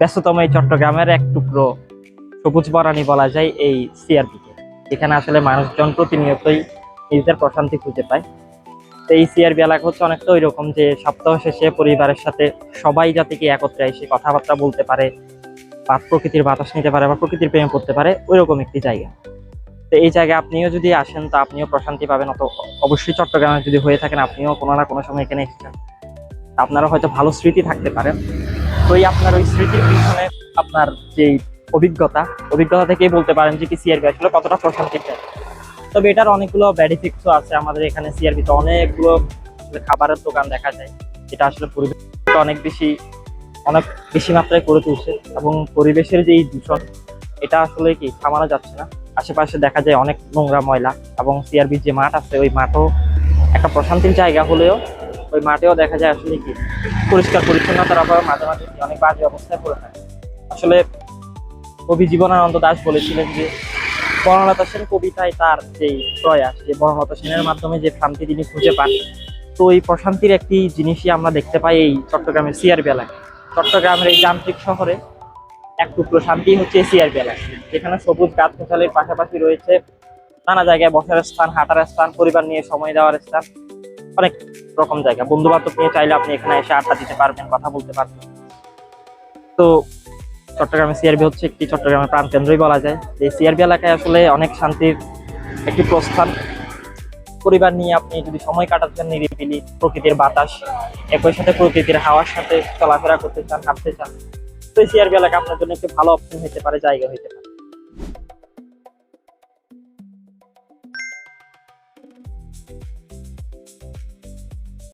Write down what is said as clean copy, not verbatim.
ব্যস্ততম এই চট্টগ্রামের এক টুকরো সবুজ বনানী বলা যায় এই সিআরবি কে। এখানে আসলে মানুষজন প্রতিনিয়তই নিজেদের প্রশান্তি খুঁজে পায়। তো এই সিআরবি এলাকা হচ্ছে অনেকটা ওই রকম যে সপ্তাহ শেষে পরিবারের সাথে সবাই যাতে কি একত্রে এসে কথাবার্তা বলতে পারে বা প্রকৃতির বাতাস নিতে পারে বা প্রকৃতির প্রেমে পড়তে পারে, ওই রকম একটি জায়গা। তো এই জায়গায় আপনিও যদি আসেন তো আপনিও প্রশান্তি পাবেন। অত অবশ্যই চট্টগ্রামে যদি হয়ে থাকেন আপনিও কোনো না কোনো সময় এখানে এসেছেন, আপনারও হয়তো ভালো স্মৃতি থাকতে পারে। তো এই আপনার ওই স্মৃতির পিছনে আপনার যে অভিজ্ঞতা থেকেই বলতে পারেন যে কি সিআরবি আসলে কতটা প্রশান্তি দেয়। তবে এটার অনেকগুলো ব্যাড ইফেক্টসও আছে। আমাদের এখানে সিআরবিতে অনেকগুলো খাবারের দোকান দেখা যায়, যেটা আসলে পরিবেশটা অনেক বেশি মাত্রায় করে তুলছে, এবং পরিবেশের যে এই দূষণ এটা আসলে কি থামানো যাচ্ছে না। আশেপাশে দেখা যায় অনেক নোংরা ময়লা, এবং সিআরবির যে মাঠ আছে ওই মাঠও একটা প্রশান্তির জায়গা হলেও ওই মাঠেও দেখা যায় আসলে কি পরিষ্কার পরিচ্ছন্নতার অভাবে মাঝে মাঝে অনেক বাজে অবস্থায় পড়ে থাকে। আসলে কবি জীবনানন্দ দাশ বলেছিলেন যে বনলতা সেন কবিতায় তার যে প্রয়াস, যে বনলতা সেনের মাধ্যমে যে শান্তি তিনি খুঁজে পান, তো এই প্রশান্তির একটি জিনিসই আমরা দেখতে পাই এই চট্টগ্রামের সিআরবি এলাকায়। চট্টগ্রামের এই যান্ত্রিক শহরে এক টুকরো শান্তি হচ্ছে সিআরবি এলাকা, যেখানে সবুজ গাছগাছালির পাশাপাশি রয়েছে নানা জায়গায় বসার স্থান, হাঁটার স্থান, পরিবার নিয়ে সময় দেওয়ার স্থান, অনেক রকম জায়গা। বন্ধু বান্ধব নিয়ে চাইলে আপনি এখানে এসে আড্ডা দিতে পারবেন, কথা বলতে পারবেন। তো চট্টগ্রামের সিআরবি হচ্ছে একটি চট্টগ্রামের প্রাণকেন্দ্রই বলা যায়। যে সিআরবি এলাকায় আসলে অনেক শান্তির একটি প্রস্থান। পরিবার নিয়ে আপনি যদি সময় কাটাচ্ছেন, নিরিবিলি প্রকৃতির বাতাস, একই সাথে প্রকৃতির হাওয়ার সাথে চলাফেরা করতে চান, হাঁটতে চান, তো এই সিআরবি এলাকা আপনার জন্য একটি ভালো অপশন হতে পারে, জায়গা হতে পারে।